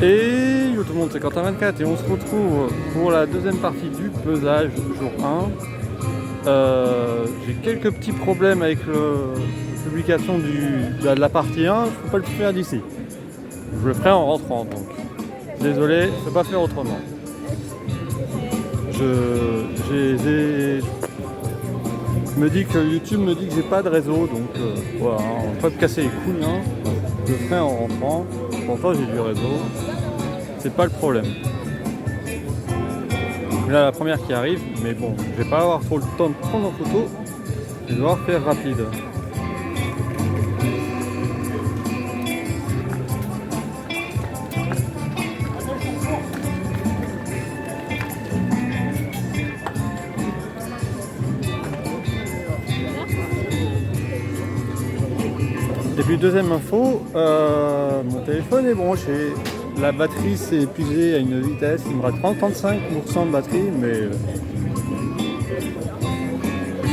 Et yo tout le monde, c'est Quentin24 et on se retrouve pour la deuxième partie du pesage jour 1. J'ai quelques petits problèmes avec la publication de la partie 1, je ne peux pas le faire d'ici. Je le ferai en rentrant donc. Désolé, je ne peux pas faire autrement. Me dit que YouTube me dit que j'ai pas de réseau, donc voilà, on va pas me casser les couilles, hein. Je le ferai en rentrant. Pourtant j'ai du réseau, c'est pas le problème. Là la première qui arrive, mais bon, je vais pas avoir trop le temps de prendre en photo, je vais devoir faire rapide. Et puis deuxième info, mon téléphone est branché. La batterie s'est épuisée à une vitesse, il me reste 35% de batterie, mais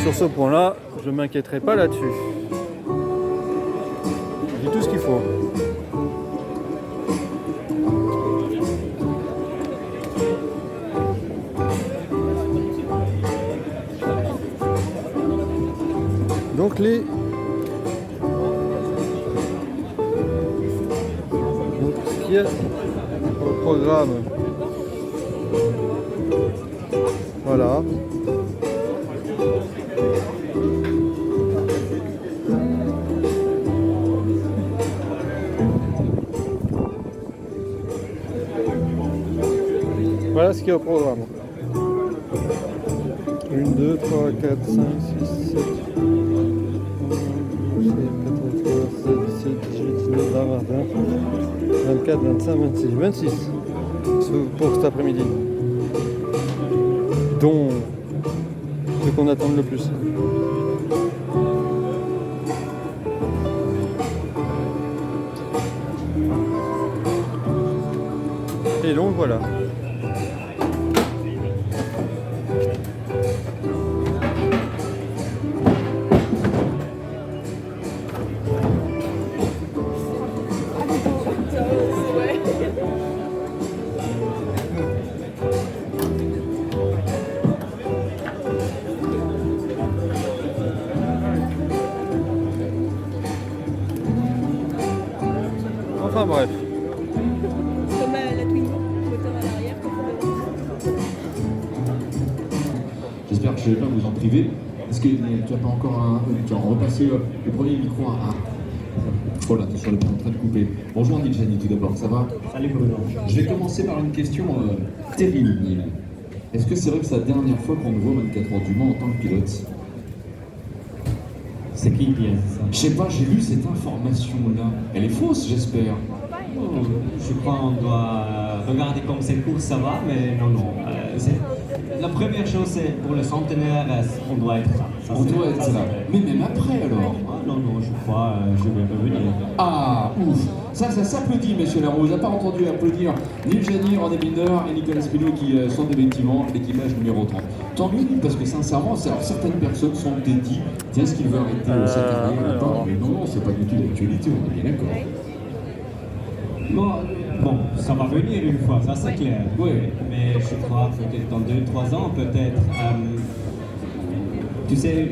sur ce point-là, je ne m'inquiéterai pas là-dessus. J'ai tout ce qu'il faut. Donc ce qu'il y a au programme, voilà. Voilà ce qu'il y a au programme. 1, 2, 3, 4, 5, 6, 7, 24, 25, 26 pour cet après-midi. Dont ce qu'on attend le plus. Et donc voilà. Enfin bref. Comme la Twingo, moteur à l'arrière. J'espère que je ne vais pas vous en priver. Est-ce que tu n'as pas encore tu as repassé le premier micro à... Voilà, tu es sur le point en train de couper. Bonjour Neil Jani tout d'abord, ça va? Salut Bruno. Je vais commencer par une question terrible, Neil. Est-ce que c'est vrai que c'est la dernière fois qu'on nous voit 24 heures du Mans en tant que pilote? C'est qui qui a dit ça? Je sais pas, j'ai lu cette information-là. Elle est fausse, j'espère. Oh, je crois qu'on doit regarder comme c'est court, ça va, mais non. La première chose, c'est pour le centenaire, on doit être là. On doit être là. Mais même après alors? Non, je crois, je vais revenir. Ah, ouf. Ça s'applaudit, messieurs là. On vous a pas entendu applaudir Neil Jani, René Binder et Nicolas Spino qui sont effectivement l'équipage numéro 30. Tant mieux, parce que sincèrement, alors, certaines personnes sont dédiées. Tiens, est-ce qu'il veut arrêter cette année? Mais non, c'est pas du tout d'actualité, on est bien d'accord. Bon, ça va venir une fois, ça c'est clair. Oui. Mais je crois peut-être dans 2-3 ans, peut-être. Tu sais,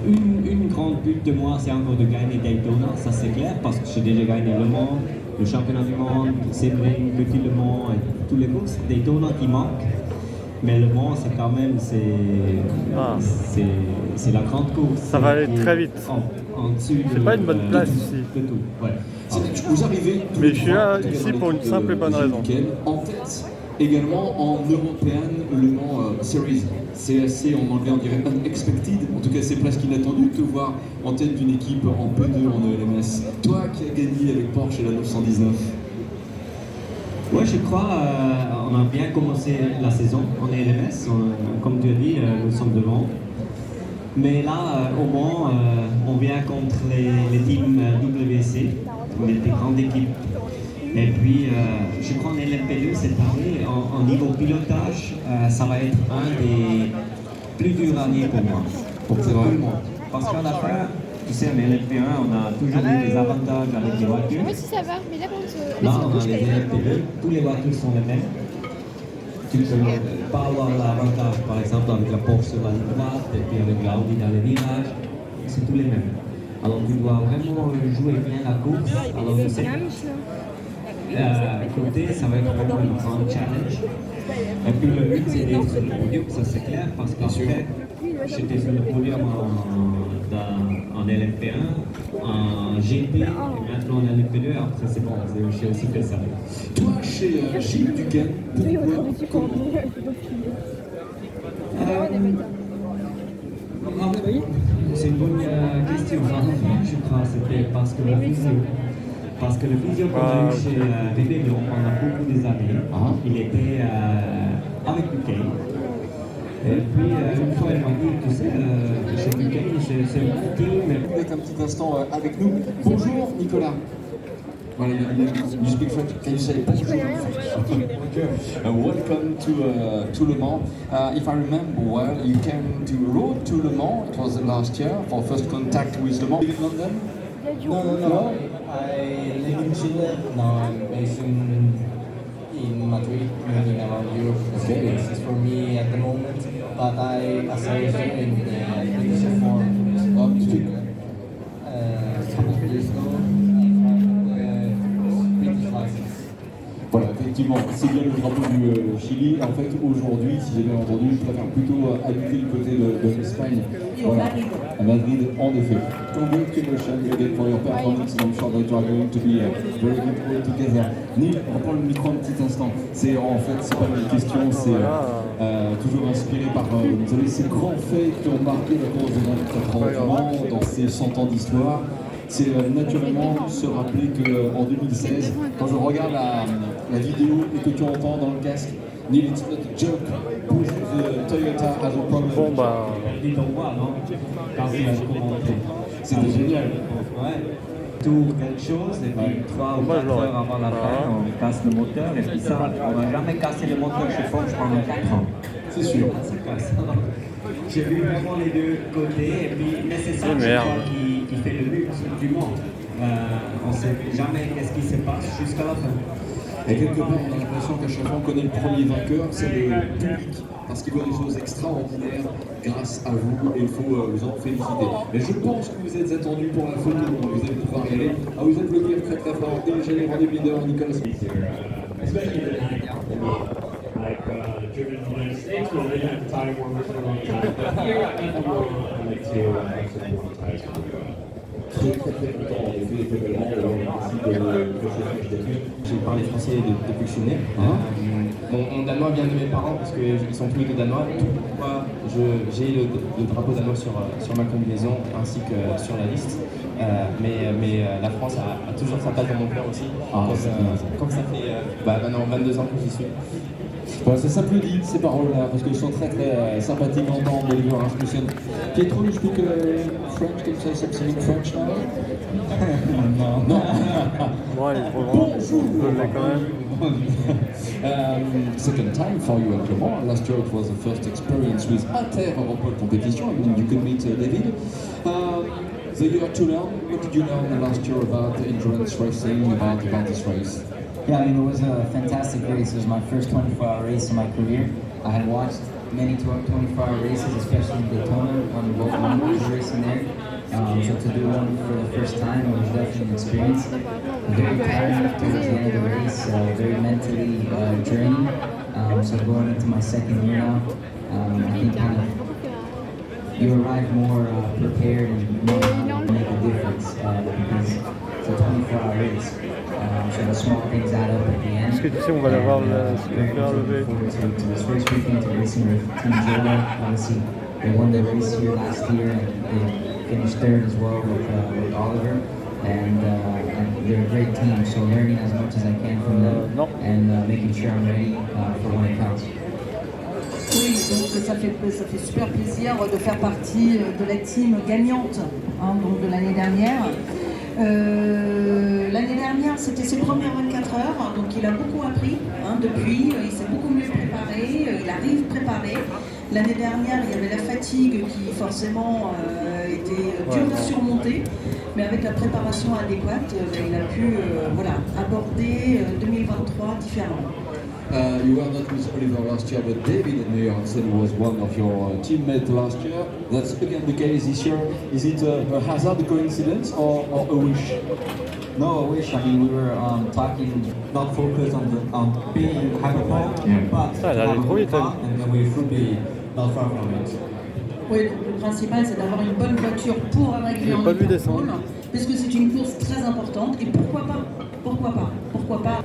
une grande but de moi, c'est encore de gagner Daytona, ça c'est clair, parce que j'ai déjà gagné Le Mans, le championnat du monde, Sebring, Petit Le Mans, et tous les courses. Daytona qui manque. Mais Le Mans, c'est quand même, c'est la grande course. Ça va aller très vite. En dessus c'est pas une bonne place ici. De tout. Ouais. Vous arrivez mais je suis là ici pour une simple et bonne raison. En tête, également en européenne, Le Mans Series. C'est assez, en anglais on dirait unexpected, en tout cas c'est presque inattendu de te voir en tête d'une équipe en P2 en ELMS. Toi qui as gagné avec Porsche et la 919. Ouais, je crois on a bien commencé la saison en ELMS, comme tu as dit, nous sommes devant. Mais là, au Mans, on vient contre les teams WC, des grandes équipes. Et puis, je crois en LMP2 cette année, en niveau pilotage, ça va être un des plus dures années pour moi, pour tout le monde. Parce qu'à la fin, Tu sais, en LMP1, on a toujours eu des avantages avec les voitures. Moi aussi ça va, mais là, Là, on a les LMP2, tous les voitures sont les mêmes. Tu ne peux pas avoir l'avantage, par exemple, avec la Porsche sur la ligne droite et puis avec l'Audi dans les virages. C'est tous les mêmes. Alors, tu dois vraiment jouer bien la course. Alors, je sais, côté, ça va être vraiment un grand challenge. Et puis, le but, c'est d'être sur le podium, ça c'est clair, parce qu'après, j'étais sur le podium en LMP1, en GP, et maintenant en LMP2, après c'est bon, j'ai aussi fait ça. Toi, chez Gilles Duquesne, pourquoi, c'est une bonne question. Je crois que c'était parce que le physio. Parce que le physio qu'on a eu chez Rébellion pendant beaucoup des années, il était avec Duquesne. Et puis une fois elle m'a dit, tu sais, chez Duquesne, c'est un bon team. Avec un petit instant avec nous. Bonjour Nicolas. Voilà, you speak French. Can you say bonjour? Welcome to Le Mans. If I remember well, you came to Road to Le Mans. It was last year for first contact with Le Mans. You live in London? No. I live in Chile. Now I'm based in Madrid, moving around Europe. Okay. This is for me at the moment. But as I was doing British F1 a couple of years ago, British license. Voilà, effectivement, c'est bien le drapeau du Chili. En fait, aujourd'hui, si j'ai bien entendu, je préfère plutôt habiter du côté de l'Espagne. Voilà, à Madrid, en effet. Congratulations again for your performance. I'm sure that you are going to be very good all together. Neil, reprends le micro un petit instant. C'est en fait, c'est pas une question, c'est toujours inspiré par, vous savez, ces grands faits qui ont marqué la course des 24 heures du Mans dans ces 100 ans d'histoire. C'est naturellement se rappeler qu'en 2016, quand je regarde la vidéo et que tu entends dans le casque, Neil, it's not a joke, push the Toyota has a problem. Bon bah, Dit on voit, non? Quand il a commenté. C'était génial. Ouais. Tour quelque chose, et puis 3 ou 4 heures avant la fin, on casse le moteur, et puis ça, on n'a jamais cassé le moteur chez Porsche pendant 4 ans. C'est sûr. Ça casse. J'ai vu vraiment les deux côtés, et puis, mais c'est ça, je crois, qui fait le but du monde. On ne sait jamais qu'est-ce qui se passe jusqu'à la fin. Et quelque part, on a l'impression qu'à chaque fois on connaît le premier vainqueur, c'est le public, parce qu'il voit des choses extraordinaires grâce à vous, et il faut vous en féliciter. Mais je pense que vous êtes attendus pour la photo, donc vous allez pouvoir y aller. Vous applaudir très très fort, déjà les rendez leader Nicolas Smith. Driven in the United States, where they have the tire warmers for a long time. But here in the world, I like to have some warm tires for you. Très très très content en effet, effectivement, ainsi que J'ai parlé français depuis que je suis né. Mon danois vient de mes parents parce qu'ils sont tous les deux danois. Pourquoi j'ai le drapeau danois sur ma combinaison ainsi que sur la liste. Mais la France a toujours sa place dans mon cœur aussi. Comme ça fait maintenant 22 ans que j'y suis. Voilà, ça s'applaudit ces paroles-là parce qu'ils sont très très sympathiques à entendre, Oliver Rasmussen. Pietro, you speak French? Can you say something in French now? Non. bon, il faut vraiment quand même. Second time for you at Le Mans. Last year it was the first experience with inter-Europol competition. You could meet David. The year to learn. What did you learn last year about endurance racing, about this race? Yeah, I mean, it was a fantastic race. It was my first 24-hour race in my career. I had watched many 24-hour races, especially in Daytona, when both men were racing there. So to do one for the first time, it was definitely an experience. Very tiring towards the end of the race, very mentally draining. So going into my second year now, I think kind of you arrive more prepared and more to make a difference because it's a 24-hour race. So the small things add up at the end. Est-ce que tu sais, on va l'avoir le super levé. To this race weekend, to racing with Team Jolo. Obviously, they won the race here last year and they finished third as well with Oliver. And they're a great team, so learning as much as I can from them and making sure I'm ready for when it counts. Oui, donc ça fait super plaisir de faire partie de la team gagnante donc de l'année dernière. L'année dernière, c'était ses premières 24 heures, donc il a beaucoup appris depuis, il s'est beaucoup mieux préparé, il arrive préparé. L'année dernière, il y avait la fatigue qui forcément était dure à surmonter, mais avec la préparation adéquate, il a pu aborder 2023 différemment. You were not with Oliver last year, but David Jansen was one of your teammates last year. That's again the case this year. Is it a hazard, a coincidence, or a wish? No, I wish. I mean, we were talking, not focused on being hyperpole, but Ah, là, elle est trop vite, là. and then we should be not far from it. Oui, donc le principal c'est d'avoir une bonne voiture pour arriver en pas vu descendre. hyperpole, puisque c'est une course très importante et pourquoi pas.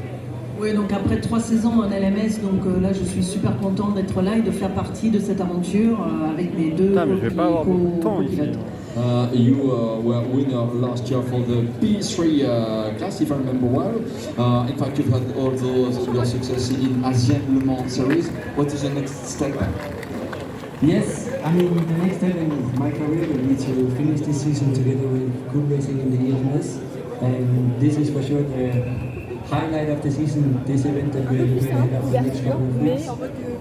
Oui, donc après 3 saisons en LMS, donc là je suis super contente d'être là et de faire partie de cette aventure avec mes deux Putain, mais je vais pas avoir beaucoup de temps ici. copilotes. You were winner last year for the P3 class, if I remember well. In fact, you've had all your success in Asian Le Mans series. What is the next step? Yes, I mean the next step in my career will be to finish this season together with good racing in the ELMS, and this is for sure the highlight of the season, this event that we're going to have for the next couple of weeks,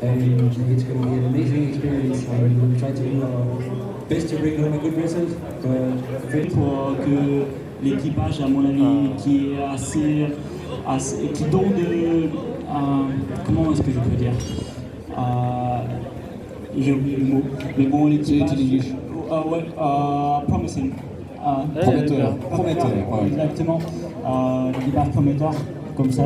and it's going to be an amazing experience, and we'll try to do our best to bring home a good result. Pour que l'équipage, à mon avis, qui est assez qui donne comment est-ce que je peux dire, j'ai oublié le mot, mais bon, l'équipage, promising, Prometteur. Ouais. exactement, l'équipage prometteur, comme ça,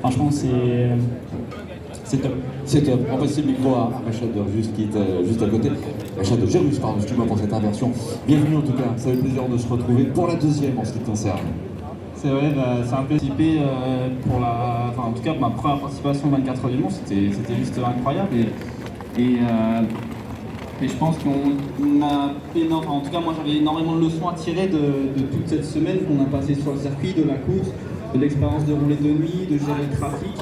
franchement c'est top. C'est top. On passe le micro à Rachel Derjus qui est juste à côté. Rachel Derjus, pardon, excuse-moi pour cette inversion. Bienvenue en tout cas, ça fait plaisir de se retrouver pour la deuxième en ce qui te concerne. C'est vrai, c'est un plaisir pour en tout cas pour ma première participation 24 heures du Mans, c'était juste incroyable et je pense qu'on a en tout cas moi j'avais énormément de leçons à tirer de toute cette semaine qu'on a passée sur le circuit, de la course, de l'expérience de rouler de nuit, de gérer le trafic,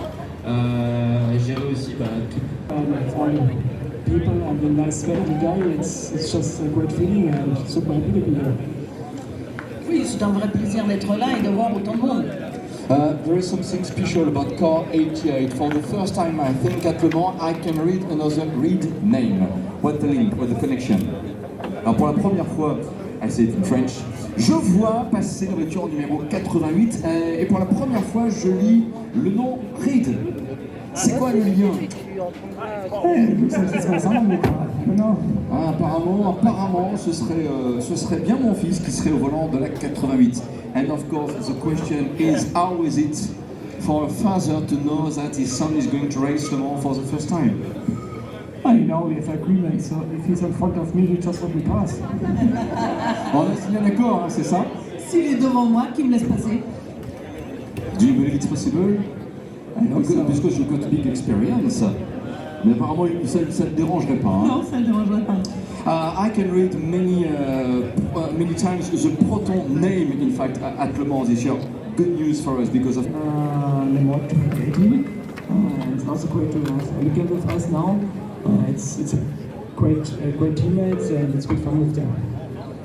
gérer aussi tout. People and the nice weather guy, it's just a great feeling and super happy to be here. Oui, c'est un vrai plaisir d'être là et de voir autant de monde. There is something special about car 88. For the first time, I think at Le Mans, I can read another name. What's the link? What's the connection? Alors pour la première fois, I say it in French, je vois passer la voiture numéro 88 et pour la première fois, je lis le nom Reed. C'est quoi le lien? Apparemment, ce serait bien mon fils qui serait au volant de la 88. And of course, the question is, how is it for a father to know that his son is going to race Le Mans for the first time? I know we have agreement, so if he's in front of me, he just let me pass. On a signé un accord, hein, c'est ça? S'il est devant moi, qu'il me laisse passer. Do you believe it's possible? Because you've got a big experience. Mais apparemment, ça ne dérangerait pas. Hein? Non, ça ne dérangerait pas. I can read many times the Proton name, in fact, at Le Mans this year. Good news for us because of... Le Mans 2018, and it's also great to have Miguel with us now. It's a great teammates and it's good fun with them.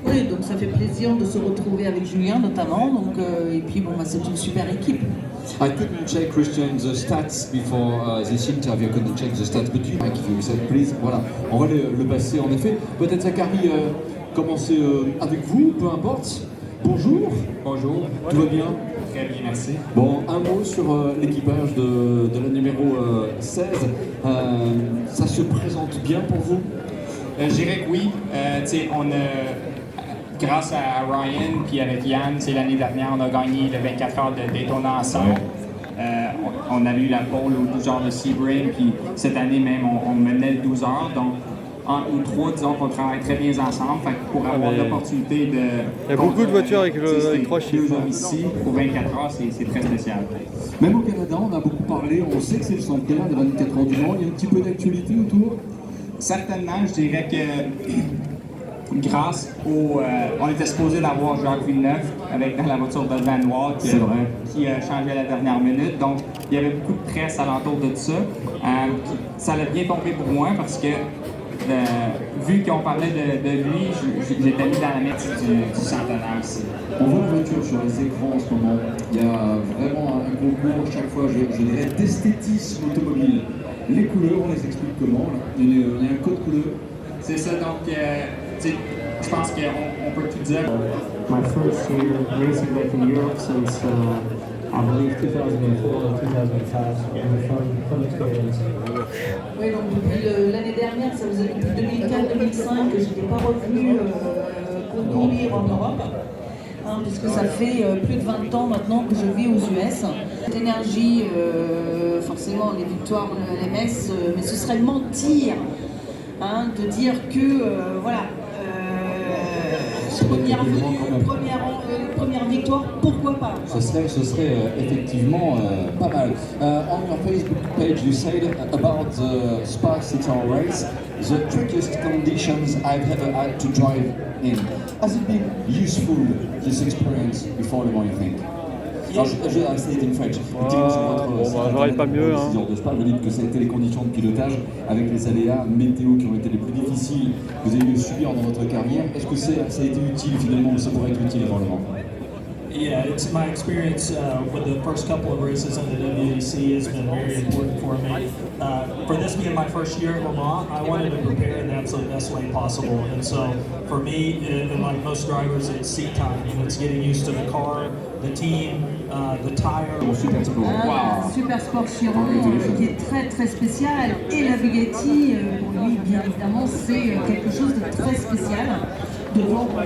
Oui, donc ça fait plaisir de se retrouver avec Julien notamment, donc, et puis bon, c'est une super équipe. I couldn't check, Christian, the stats before this interview. I couldn't check the stats, but you said, please. Voilà, on va le passer en effet. Peut-être Zachary, commencer avec vous, peu importe. Bonjour. Bonjour. Tout va bien? Très bien, merci. Bon, un mot sur l'équipage de la numéro 16. Ça se présente bien pour vous? Je dirais que oui. Grâce à Ryan puis avec Yann, l'année dernière, on a gagné le 24 heures de Daytona ensemble. On avait eu la pole aux 12 heures de Sebring, puis cette année même, on menait le 12 heures. Donc, entre nous trois, disons qu'on travaille très bien ensemble. Fait que pour avoir l'opportunité de... Il y a beaucoup de voitures avec 3 chiffres. Ici, pour 24 heures, c'est très spécial. Même au Canada, on a beaucoup parlé, on sait que c'est le centenaire des 24 heures du Mans. Il y a un petit peu d'actualité autour? Certainement, je dirais que... grâce au... on était supposé d'avoir Jacques Villeneuve dans la voiture de Van Watt qui a changé à la dernière minute. Donc, il y avait beaucoup de presse alentour de ça. Ça l'a bien tombé pour moi parce que, vu qu'on parlait de lui, je l'ai mis dans la mètre du centenaire aussi. On voit la voiture sur les écrans en ce moment. Il y a vraiment un concours chaque fois, je dirais, d'esthétisme automobile. Les couleurs, on les explique comment là? Il y a un code couleur. C'est ça, donc, je pense qu'on peut tout dire. My first year racing back in Europe since, I believe 2004 or 2005, fun experience. Oui, donc depuis l'année dernière, ça faisait depuis 2004-2005 que je n'étais pas revenu concourir en Europe, puisque ça fait plus de 20 ans maintenant que je vis aux US. Cette énergie, forcément les victoires de l'LMS, mais ce serait mentir de dire que, voilà, première victoire, pourquoi pas? Ce serait effectivement pas mal. On your Facebook page, you said about the Spa-Citroën race, the trickiest conditions I've ever had to drive in. Has it been useful, this experience, before Le Mans, you think? Alors, je vais essayer in French. J'aurais pas mieux. De Spa, vous dites que ça a été les conditions de pilotage avec les aléas météo qui ont été les plus difficiles que vous avez dû subir dans votre carrière. Est-ce que ça a été utile finalement ou ça pourrait être utile avant Le Mans? Yeah, it's my experience with the first couple of races in the WEC has been very important for me. For this being my first year at Le Mans, I wanted to prepare in the absolute best way possible. And so for me, and like most drivers, it's seat time. It's getting used to the car, the team, the tire. Super Sport Chiron qui est très très spécial, et la Bugatti, pour lui, bien évidemment, c'est quelque chose de très spécial. Devant la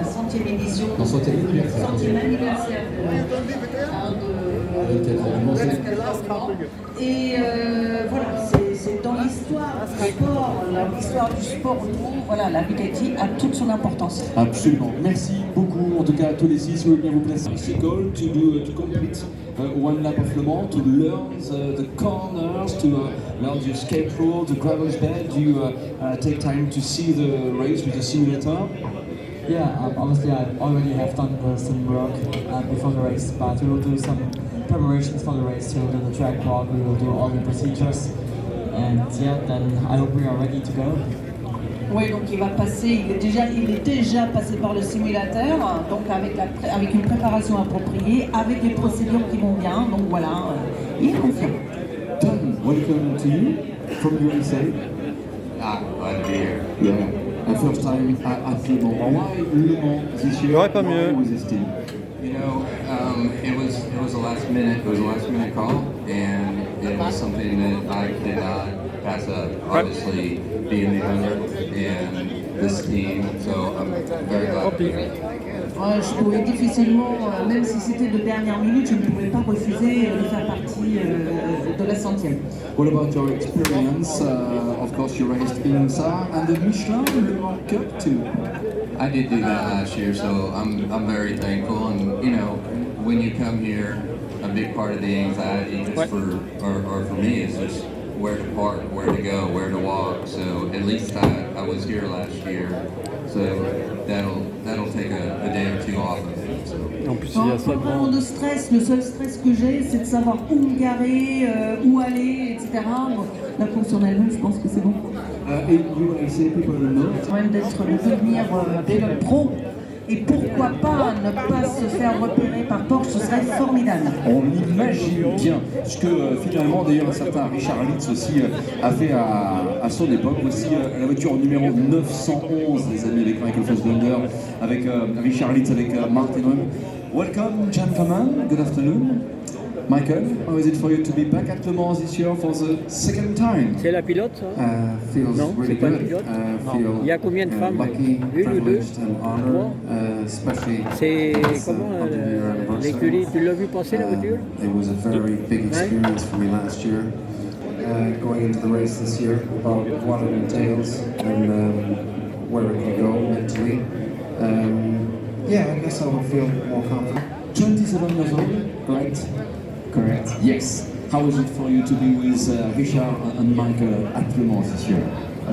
centième édition, la centième anniversaire et voilà, c'est dans l'histoire du sport, l'histoire du sport auto, voilà, la Bugatti a toute son importance. Absolument. Merci beaucoup, en tout cas à tous les 6, si vous voulez bien vous placer. Bicycle to complete one lap of Le Mans, to learn the corners, to learn the escape route, the gravel's bed. Do you take time to see the race with the simulator? Yeah, obviously I already have done the sim work before the race, but we will do some preparations for the race. We will do the track walk, we will do all the procedures, and yeah, then I hope we are ready to go. Oui, donc il est déjà passé par le simulateur, donc avec une préparation appropriée, avec des procédures qui vont bien, donc voilà, il est confiant. Tom, welcome to you from USA. Glad to be here. Yeah, first time at Le Mans. Why Le Mans this year? J'aurais pas mieux. Why was this team? You know, it was a last minute call, and it was something that I could not pass up. Obviously, being the owner and this team, so I'm very glad to be here. Ouais, je pouvais difficilement, même si c'était de dernière minute, je ne pouvais pas refuser de faire partie de la centième. What about your experience? Of course, you raced IMSA and the Michelin Le Mans Cup too. I did do that last year, so I'm very thankful. And you know, when you come here, a big part of the anxiety is for me is just where to park, where to go, where to walk. So at least I was here last year, so that'll take a day or two off of it. So. En plus, il y a ça Vraiment de stress, le seul stress que j'ai, c'est de savoir où me garer, où aller, etc. La course en elle-même, je pense que c'est bon. Et you say people know. Même de devenir pilote pro. Et pourquoi pas ne pas se faire repérer par Porsche, ce serait formidable. On l'imagine bien, puisque finalement d'ailleurs un certain Richard Litz aussi a fait à son époque aussi la voiture numéro 911, les amis, avec Michael Fassbender, avec Richard Litz, avec Martin Röhm. Welcome gentlemen, good afternoon. Michael, how is it for you to be back at Le Mans this year for the second time? C'est la pilote, ça? Feels Non, really c'est pas good. une pilote. Feel, Il y a combien de femmes? lucky, Une ou deux? privileged and honored, especially C'est comment on the year anniversary. l'écurie? Tu l'as vu passer la voiture? It was a very big experience for me last year. Going into the race this year, about what it entails and where it can go mentally. Yeah, I guess I would feel more confident. 27 years old, correct? Correct. Yes. How is it for you to be with Richard and Michael at Le Mans this year?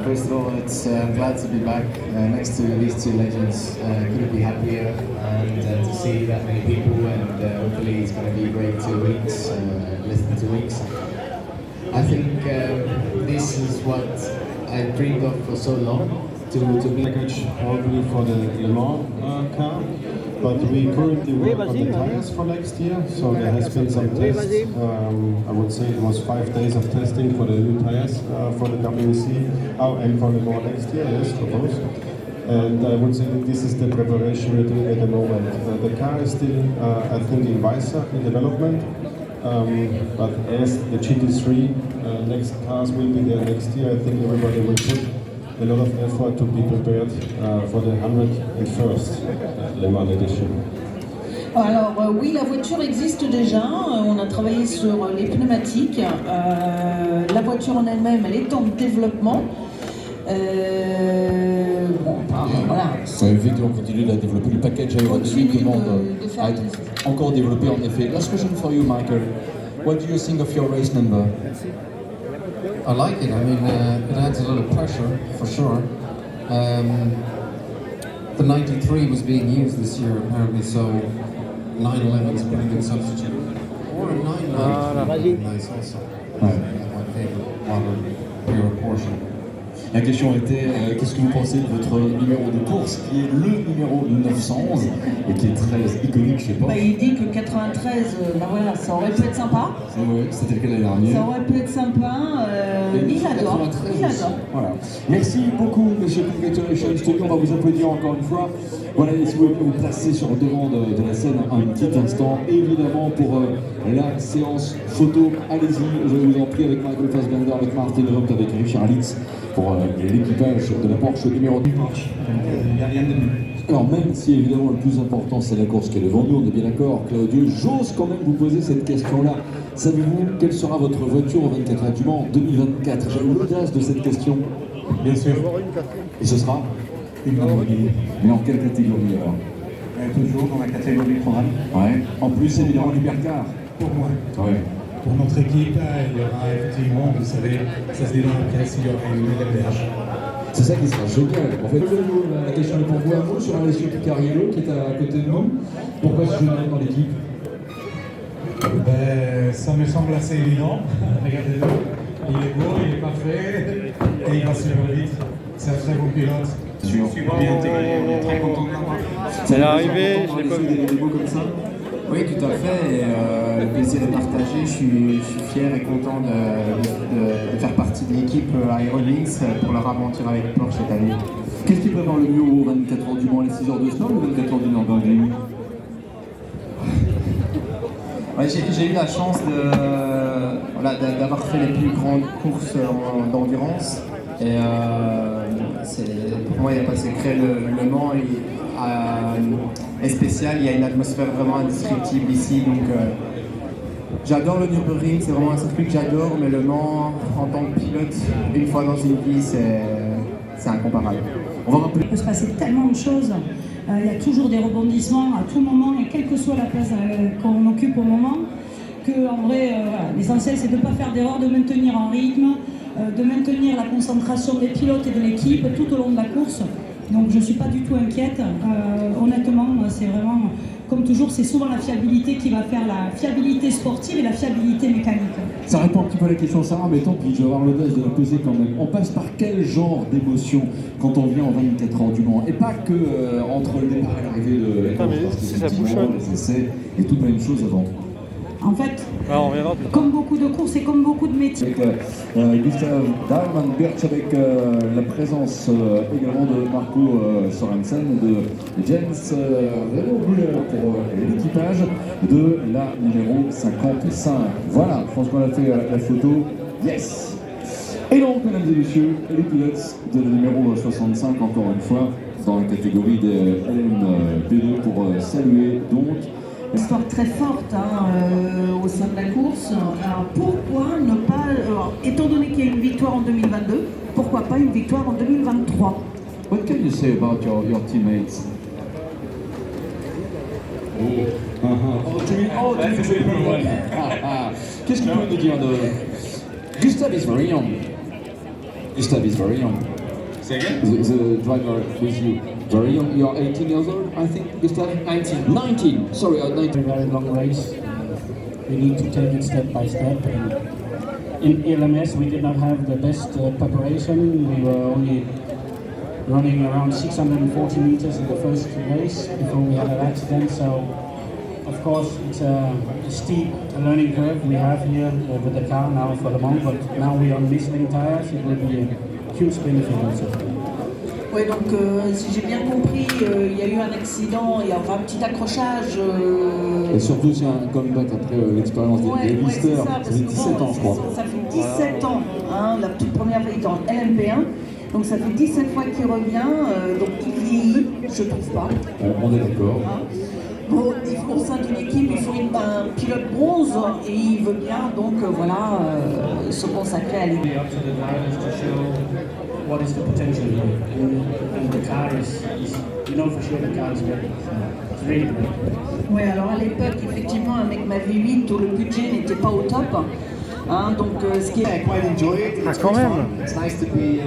First of all, it's glad to be back next to these two legends. Couldn't be happier, and to see that many people, and hopefully it's going to be a great 2 weeks, less than 2 weeks. I think this is what I dreamed of for so long, to be package probably for the Le Mans car. but we currently work on the tires for next year, so there has been some tests. I would say it was 5 days of testing for the new tires for the WEC and for the more next year, yes, for both. And I would say that this is the preparation we're doing at the moment. The car is still, I think, in Weissach in development, but as the GT3 next cars will be there next year, I think everybody will put a lot of effort to be prepared for the 101st Le Mans edition. Alors oui, la voiture existe déjà, on a travaillé sur les pneumatiques, la voiture en elle-même, elle est en développement. Voilà. Effectivement, on continue de développer. Le package aérodynamique demande à être encore développé en effet. Last question for you, Michael. What do you think of your race number? I like it. I mean, it adds a lot of pressure, for sure. The 93 was being used this year, apparently, so 911 is a pretty good substitute. Or a 911 would be nice also. My favorite model, pure Porsche. La question était, qu'est-ce que vous pensez de votre numéro de course, qui est le numéro 911 et qui est très iconique chez Porsche? Il dit que 93, voilà, ça aurait pu être sympa. C'était le cas l'année dernière. Ça aurait pu être sympa. Il adore. Voilà. Merci beaucoup, monsieur. Congratulations. On va vous applaudir encore une fois. Voilà, et si vous pouvez vous placer sur le devant de la scène un petit instant, évidemment, pour la séance photo. Allez-y, je vous en prie, avec Michael Fassbender, avec Martin Roth, avec Richard Litz, pour l'équipage de la Porsche numéro 2. Il n'y a rien de mieux. Alors même si évidemment le plus important c'est la course qui est devant nous, on est bien d'accord, Claudio, j'ose quand même vous poser cette question-là. Savez-vous quelle sera votre voiture au 24 heures du Mans 2024? J'ai l'audace de cette question. Bien sûr. Et ce sera une Lamborghini. Mais en quelle catégorie alors? Toujours dans la catégorie programme. Ouais. En plus évidemment l'hypercar. Pour moi. Ouais. Pour notre équipe, il y aura effectivement, vous savez, ça se dit dans la presse, il y aura une nouvelle berge. C'est ça qui sera génial. En fait, la question est pour vous, un mot sur Alessio Picariello qui est à côté de nous. Pourquoi ce jeune homme dans l'équipe? Ça me semble assez évident. Regardez-le, il est beau, il est parfait et il va super vite. C'est un très bon pilote. Super bien intégré, on est très content de l'avoir. C'est arrivé, je l'ai pas vu. Des mots comme ça? Oui, tout à fait. Et, le plaisir est partagé. Je suis fier et content de faire partie de l'équipe Aerolinks pour leur aventure avec Porsche cette année. Qu'est-ce qui prépare le mieux aux 24 heures du Mans, les 6 heures de snow ou 24 heures du Nürburgring? Ouais, j'ai eu la chance d'avoir fait les plus grandes courses d'endurance. Et pour moi, il n'y a pas de secret. Le Mans est spécial, il y a une atmosphère vraiment indescriptible ici. Donc, j'adore le Nürburgring, c'est vraiment un circuit que j'adore, mais le Mans, en tant que pilote, une fois dans une vie, c'est incomparable. Il peut se passer tellement de choses. Il y a toujours des rebondissements à tout moment, et quelle que soit la place qu'on occupe au moment, qu'en vrai, l'essentiel c'est de ne pas faire d'erreur, de maintenir un rythme, de maintenir la concentration des pilotes et de l'équipe tout au long de la course. Donc je ne suis pas du tout inquiète. Honnêtement, c'est vraiment, comme toujours, c'est souvent la fiabilité qui va faire la fiabilité sportive et la fiabilité mécanique. Ça répond un petit peu à la question Sarah, mais tant pis, je vais avoir l'audace de la poser quand même. On passe par quel genre d'émotion quand on vient en 24 heures du Mans? Et pas que entre le départ et l'arrivée de la course, parce que c'est les essais et toute la même chose avant. En fait, comme beaucoup de courses et comme beaucoup de métiers. Avec Gustav Dahlmann Birch, avec la présence également de Marco Sorensen, de Jens Renaud-Müller pour l'équipage de la numéro 55. Voilà, je pense qu'on a fait la photo. Yes! Et donc, mesdames et messieurs, les pilotes de la numéro 65, encore une fois, dans la catégorie des LMP2 pour saluer donc. Une histoire très forte au sein de la course. Alors pourquoi ne pas, étant donné qu'il y a une victoire en 2022, pourquoi pas une victoire en 2023? What can you say about your teammates? Qu'est-ce qu'il peut nous dire de Gustav is very young. Gustav is very young. Say again? The driver with you. Very young, you're 18 years old, I think, Gustav? 19. 19, sorry, 19. Very long race. We need to take it step by step. And in LMS, we did not have the best preparation. We were only running around 640 meters in the first race before we had an accident. So, of course, it's a steep learning curve we have here with the car now for Le Mans, but now we're on Michelin tires. It will be a huge benefit also. Oui, donc si j'ai bien compris, il y a eu un accident, il y a un petit accrochage. Et surtout, c'est un comeback après l'expérience des blisters. Ça fait 17 ans, je crois. Ça fait 17 ans, hein, la toute première fois il était en LMP1. Donc ça fait 17 fois qu'il revient, donc il vieillit, je trouve pas. On est d'accord. Hein. Bon, au sein d'une équipe, il faut un pilote bronze et il veut bien donc voilà se consacrer à l'équipe. What is the potential here? And the car is, you know for sure the car is ready. It's really great. Oui, alors à l'époque, effectivement, avec ma V8, le budget n'était pas au top. Hein, donc ce qui est... quite enjoy it. It's quand même. It's nice to be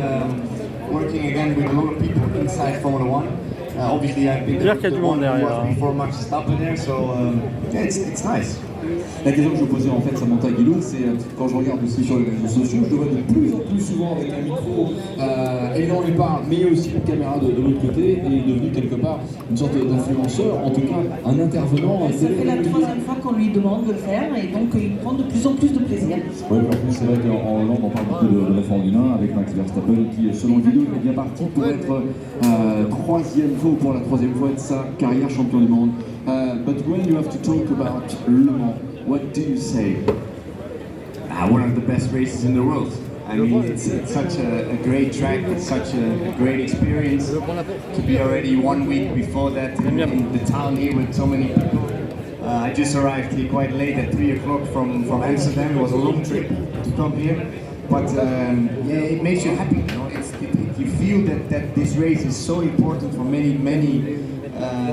working again with a lot of people inside Formula One. Obviously, I've been the one who was before Max Verstappen there, so yeah, it's nice. La question que je posais en fait Samantha Guillot, c'est quand je regarde aussi sur les réseaux sociaux, je le vois de plus en plus souvent avec un micro et dans les parts, mais aussi une caméra de l'autre côté, et est devenu quelque part une sorte d'influenceur, en tout cas un intervenant. Ça fait la troisième fois qu'on lui demande de le faire et donc il prend de plus en plus de plaisir. Oui, en plus c'est vrai qu'en Hollande on parle beaucoup de la Formule 1 avec Max Verstappen qui, selon Guillot, est bien parti pour être pour la troisième fois de sa carrière champion du monde. But when you have to talk about Le Mans, what do you say? One of the best races in the world. I mean, it's such a great track, it's such a great experience to be already 1 week before that in the town here with so many people. I just arrived here quite late at 3 o'clock from Amsterdam. It was a long trip to come here, but yeah, it makes you happy. You know? You feel that this race is so important for many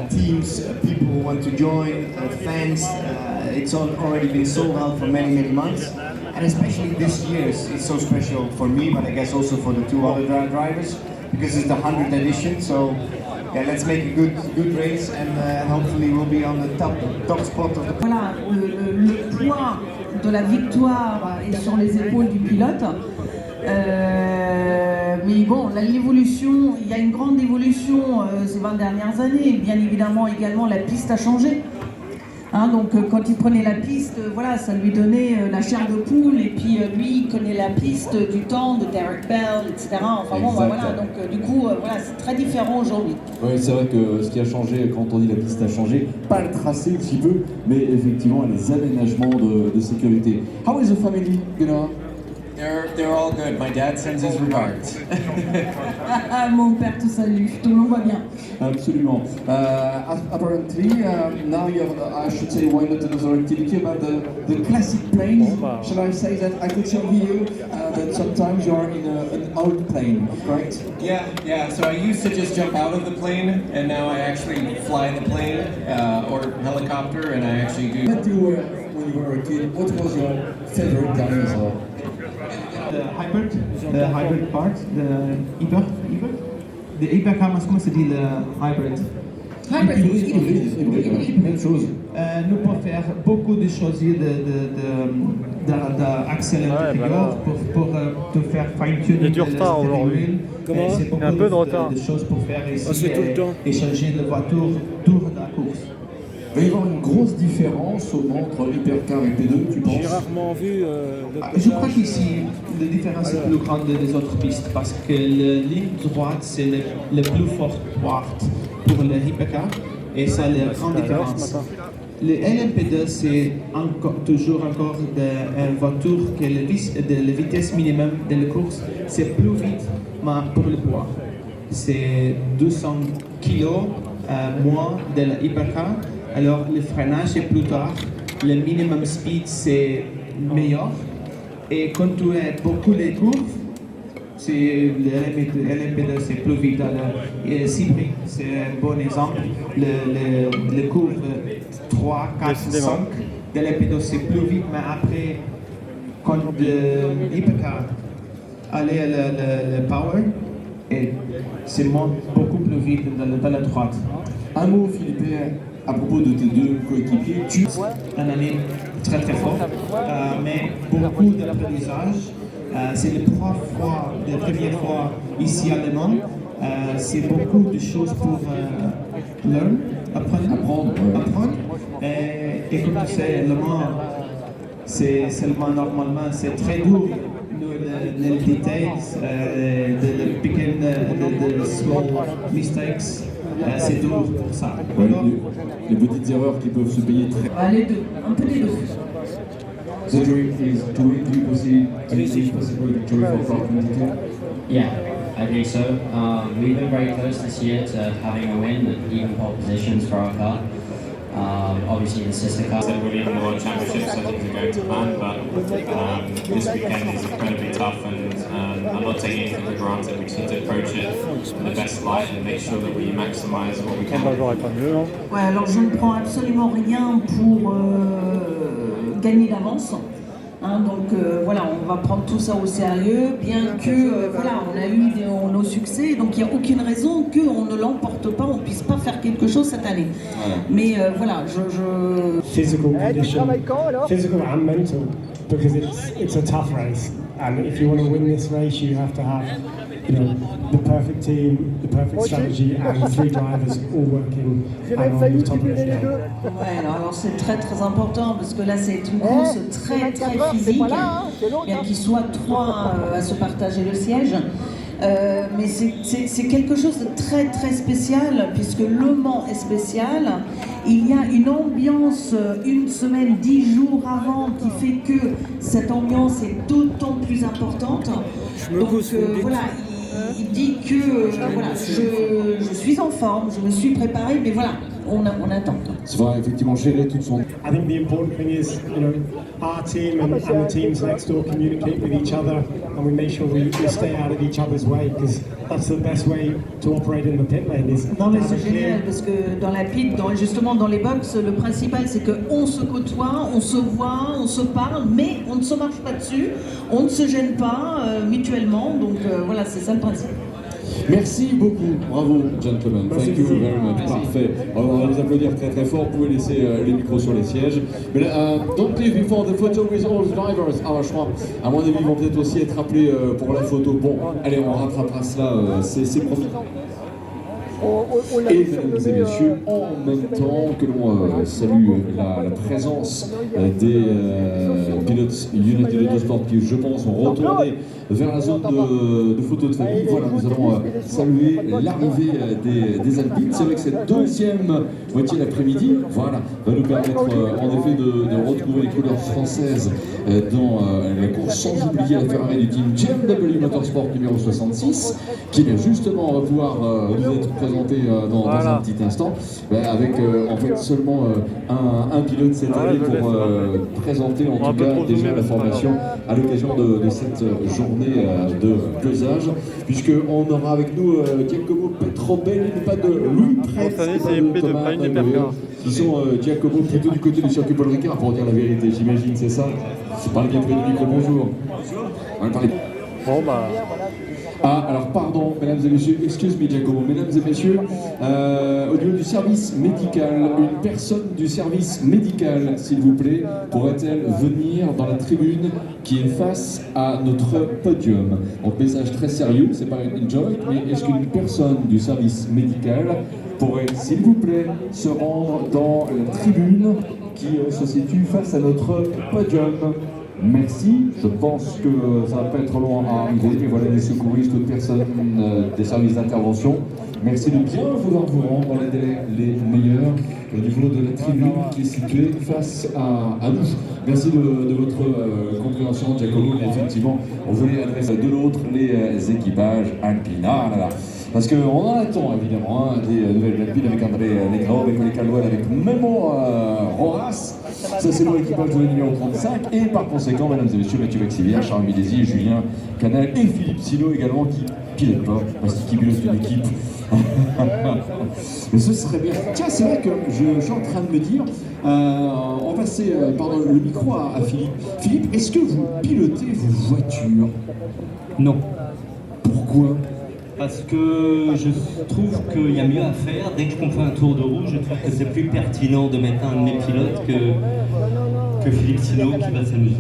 teams, people who want to join, fans. It's already been sold out for many months, and especially this year it's so special for me, but I guess also for the 2 other drivers, because it's the 100th edition. So yeah, let's make a good race, and hopefully we'll be on the top spot of the. Voilà, le poids de la victoire est sur les épaules du pilote. Mais bon, l'évolution, il y a une grande évolution ces 20 dernières années. Bien évidemment, également, la piste a changé. Hein, donc, quand il prenait la piste, voilà, ça lui donnait la chair de poule. Et puis, lui, il connaît la piste du temps de Derek Bell, etc. Enfin bon, voilà, donc du coup, voilà, c'est très différent aujourd'hui. Oui, c'est vrai que ce qui a changé, quand on dit la piste a changé, pas le tracé un petit peu, mais effectivement les aménagements de sécurité. How is the family, you know? They're all good. My dad sends his regards. Mon père te salue, tout le monde va bien. Absolument. Apparently, now you have, I should say, why not another activity about the classic planes? Shall I say that I could show you that sometimes you are in an old plane, correct? Yeah. So I used to just jump out of the plane, and now I actually fly the plane or helicopter, and I actually do. When you were a kid, what was your favorite dinosaur? The hybrid part, the hypercar, comment se dit le hybrid? Même chose. Nous pouvons faire beaucoup de choses d'accès à l'intérieur pour te faire fine-tuner. Il y a du retard aujourd'hui. Comment? Il y a un peu de retard. Des choses pour faire ici c'est tout le temps. Et changer de voiture tour de la course. Il va y avoir une grosse différence entre Hypercar et P2, tu penses? J'ai rarement vu Je crois qu'ici, la différence est plus grande des autres pistes parce que la ligne droite, c'est le plus fort droite pour le Hypercar et ça a la grande différence. Le LMP2, c'est toujours une voiture que la vitesse minimum de la course, c'est plus vite mais pour le poids. C'est 200 kg moins de la Hypercar. Alors le freinage est plus tard, le minimum speed c'est meilleur et quand tu as beaucoup les courves, le LMP2 c'est plus vite. Alors, Sebring c'est un bon exemple, les courves 3, 4, 5 de LMP2 c'est plus vite, mais après quand le Hypercar allait à le power, c'est beaucoup plus vite dans la droite. Un mot Philippe, à propos de tes 2 coéquipiers, tu une année très fort, mais beaucoup d'apprentissage. C'est la première fois ici à Le Mans. c'est beaucoup de choses pour apprendre. Et comme tu sais, Le Mans, c'est seulement normalement, c'est très dur. Les détails, the small mistakes, c'est dur pour ça. Ouais, les petites erreurs qui peuvent se payer très. Les deux, un peu les deux. The dream is to win. Do you see possible victory for Car 22? Yeah, I think so. We've been very close this year to having a win, even pole positions for our car. Obviously the sister car. So we're in the World Championships, I think we're going to plan, but this weekend is incredibly tough and I'm not taking anything for granted. We just need to approach it in the best light and make sure that we maximise what we can. Ouais, alors je ne prends absolument rien pour gagner d'avance. Donc voilà, on va prendre tout ça au sérieux, bien que voilà, on a eu nos succès, donc il n'y a aucune raison qu'on ne l'emporte pas, on ne puisse pas faire quelque chose cette année. Mais voilà, Physical condition, physical and mental, because it's a tough race, and if you want to win this race, you have to have, you know, the perfect team, the perfect strategy, and 3 drivers all working and on the top of the game. Ouais, alors c'est très très important parce que là c'est une course très très physique, bien qu'il soit 3 à se partager le siège. Mais c'est quelque chose de très très spécial puisque Le Mans est spécial. Il y a une ambiance 1 semaine, 10 jours avant qui fait que cette ambiance est d'autant plus importante. Donc voilà, il dit que voilà, je suis en forme, je me suis préparé, mais voilà, on attend. Ça va effectivement gérer toute son. I think the important thing is, you know, our team and the teams next door communicate with each other, and we make sure we stay out of each other's way, because that's the best way to operate in the pit lane. Non mais c'est génial parce que dans la pit, justement dans les box, le principal c'est qu'on se côtoie, on se voit, on se parle, mais on ne se marche pas dessus, on ne se gêne pas mutuellement, donc voilà, c'est ça le principe. Merci beaucoup, bravo gentlemen, thank you very much, parfait. On va vous applaudir très très fort, vous pouvez laisser les micros sur les sièges. Mais don't leave before the photo with all the drivers. Alors je crois, à mon avis, ils vont peut-être aussi être appelés pour la photo. Bon, allez, on rattrapera cela, c'est promis. Et mesdames et messieurs, en même temps que l'on salue la présence des pilotes United Autosport qui, je pense, ont retourné vers la zone de photos de famille, voilà, nous allons saluer l'arrivée des Alpines. C'est vrai que cette deuxième moitié d'après-midi, voilà, va nous permettre en effet de retrouver les couleurs françaises dans la course, sans oublier la Ferrari du team GMW Motorsport numéro 66, qui bien justement va pouvoir nous être présenté dans un petit instant, avec en fait seulement un pilote cette année pour présenter en tout cas déjà la formation à l'occasion de cette journée de pesage, puisqu'on aura avec nous Giacomo Petrobelli, pas de Louis Prêtre, qui sont Giacomo plutôt du côté du circuit Paul Ricard, pour dire la vérité, j'imagine, c'est ça. Parlez bien près du micro, bonjour. On va parler. Bon bah. Ah, alors pardon, mesdames et messieurs, excuse me Giacomo, mesdames et messieurs, au niveau du service médical, une personne du service médical, s'il vous plaît, pourrait-elle venir dans la tribune qui est face à notre podium? Donc message très sérieux, c'est pas une joke, mais est-ce qu'une personne du service médical pourrait, s'il vous plaît, se rendre dans la tribune qui se situe face à notre podium? Merci, je pense que ça va pas être long à arriver. Voilà les secouristes, toutes personnes des services d'intervention. Merci de bien vouloir vous rendre dans les délais les meilleurs au niveau de la tribune qui est située face à nous. Merci de votre compréhension, Giacomo. Effectivement, on voulait adresser de l'autre les équipages Alpina. Parce qu'on en attend évidemment des nouvelles Alpines avec André Negro, avec les Caldwell, avec Memo Roras. Ça c'est pour l'équipage de la numéro 35 et par conséquent, mesdames et messieurs, Mathieu Vaxivière, Charles Milesi, Julien Canal et Philippe Sino également qui pilotent pas, parce qu'ils pilotent une équipe. Mais ce serait bien. Tiens, c'est vrai que je suis en train de me dire, on va passer le micro à Philippe. Philippe, est-ce que vous pilotez vos voitures? Non. Pourquoi? Parce que je trouve qu'il y a mieux à faire. Dès qu'on fait un tour de roue, je trouve que c'est plus pertinent de mettre un de mes pilotes que Philippe Sino qui va s'amuser.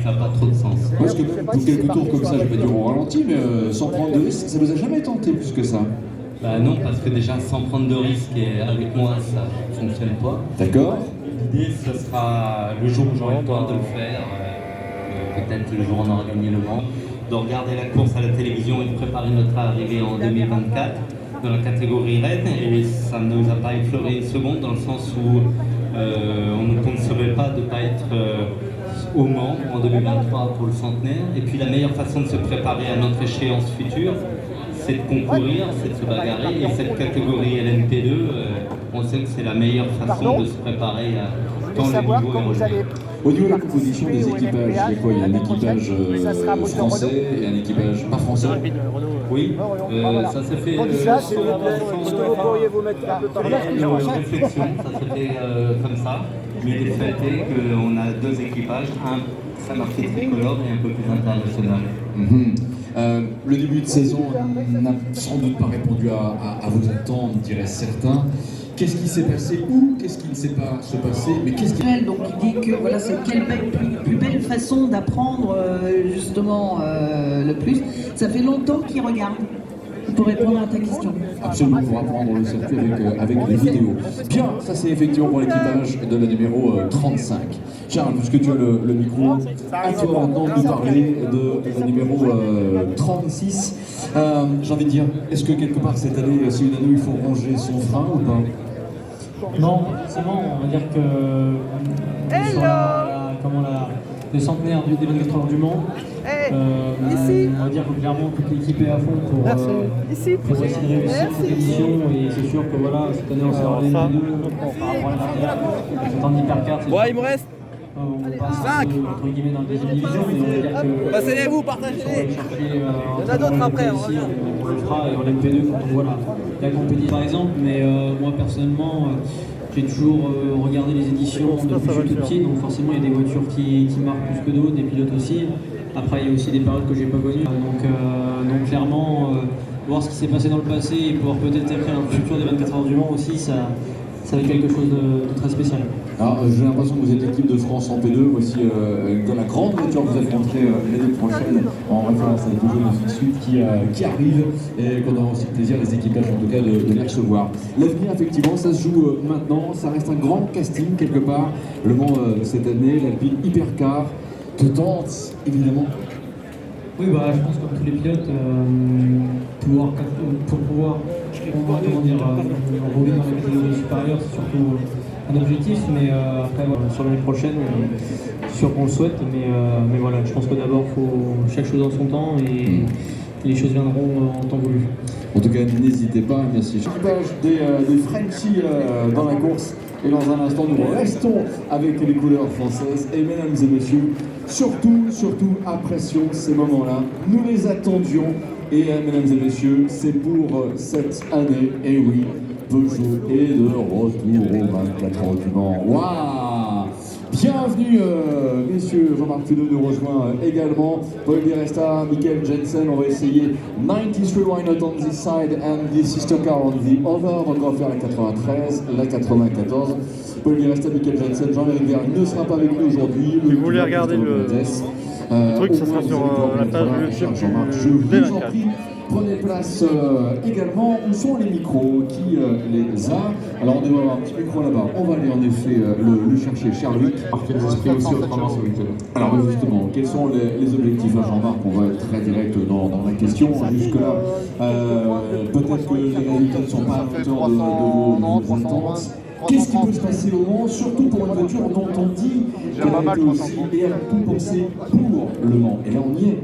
ça n'a pas trop de sens. Parce que même pour quelques tours comme ça, je vais pas dire au ralenti, mais sans prendre de risque, ça vous a jamais tenté plus que ça? Bah non, parce que déjà sans prendre de risque et avec moi ça fonctionne pas. D'accord. L'idée ce sera le jour où j'aurai le temps de le faire, peut-être le jour où on aura gagné le Mans, de regarder la course à la télévision et de préparer notre arrivée en 2024 dans la catégorie Rennes. Et ça ne nous a pas effleuré une seconde dans le sens où on ne concevait pas de ne pas être au Mans en 2023 pour le centenaire. Et puis la meilleure façon de se préparer à notre échéance future, c'est de concourir, c'est de se bagarrer. Et cette catégorie LMP2, on sait que c'est la meilleure façon de se préparer dans le niveau et relevé. Au niveau de la composition des équipages, il y a quoi? Il y a un équipage français et un équipage pas français? Oui, ça s'est fait réflexion, ça s'est fait comme ça. L'idée fait est qu'on a deux équipages, un très marqué tricolore et un peu plus international. Le début de saison n'a sans doute pas répondu à vos attentes, diraient certains. Qu'est-ce qui s'est passé ou qu'est-ce qui ne s'est pas se passer? Mais qu'est-ce qui... Donc il dit que voilà, c'est quelle plus belle façon d'apprendre justement le plus. Ça fait longtemps qu'il regarde. Pour répondre à ta question. Absolument, pour apprendre le circuit avec les vidéos. Bien, ça c'est effectivement pour l'équipage de la numéro 35. Charles, puisque tu as le micro, à toi maintenant de nous parler de la numéro 36. J'ai envie de dire, est-ce que quelque part cette année, c'est une année où il faut ranger son frein ou pas? Non, forcément, on va dire que sur le centenaire des 24 heures du Mans, on va dire que clairement toute l'équipe est à fond pour essayer de réussir cette édition, et c'est sûr que voilà, cette année on s'est rendu 2 par rapport à l'arrière, c'est en hypercard. Ouais, il me reste on passe entre guillemets dans la deuxième division, mais on va dire que passez-les-vous, partagez-les. Il y en a d'autres après. On le fera et en MP2 quand on voit la compétition par exemple, mais moi personnellement j'ai toujours regardé les éditions depuis que je suis tout petit, donc forcément il y a des voitures qui marquent plus que d'autres, des pilotes aussi. Après il y a aussi des périodes que j'ai pas connues, donc clairement voir ce qui s'est passé dans le passé et pouvoir peut-être écrire un futur des 24 heures du Mans aussi, ça va être quelque chose de très spécial. Alors j'ai l'impression que vous êtes équipe de France en P2, voici dans la grande voiture que vous affronterez l'année prochaine en référence à la Peugeot suite qui arrive et qu'on aura aussi le plaisir, les équipages en tout cas, de les recevoir. L'avenir effectivement ça se joue maintenant, ça reste un grand casting quelque part. Le Mans cette année, l'Alpine Hypercar te tente évidemment. Oui, bah, je pense comme tous les pilotes, pour pouvoir rouler dans la catégorie supérieure, c'est surtout un objectif, mais après voilà, sur l'année prochaine, c'est sûr qu'on le souhaite, mais voilà, je pense que d'abord il faut chaque chose en son temps et les choses viendront en temps voulu. En tout cas, n'hésitez pas, merci. L'équipage des Frenchies dans la course. Et dans un instant, nous restons avec les couleurs françaises. Et mesdames et messieurs, surtout, apprécions ces moments-là. Nous les attendions. Et mesdames et messieurs, c'est pour cette année. Et oui, Peugeot est de retour au 24 heures du Mans. Waouh! Bienvenue, messieurs. Jean-Marc Fedot nous rejoint également. Paul Di Resta, Michael Jensen. On va essayer 93 Why Not on this side and the sister car on the other. Donc on va faire la 93, la 94. Paul Di Resta, Michael Jensen, Jean-Éric Vergne ne sera pas avec nous aujourd'hui. Si vous voulez regarder le truc, ça sera sur la page YouTube Jean-Marc, je vous en prie. Prenez place également. Où sont les micros? Qui les a? Alors on doit avoir un petit micro là-bas. On va aller en effet le chercher. Charles-Luc. Marquer les esprits aussi autrement ce week-end. Alors justement, quels sont les objectifs? Jean-Marc, on va être très direct dans la question. Jusque-là, peut-être que les résultats ne sont pas à la hauteur de vos attentes. Qu'est-ce qui peut se passer au Mans, surtout pour une voiture dont on dit qu'elle a été aussi et a tout pensé pour le Mans? Et là on y est.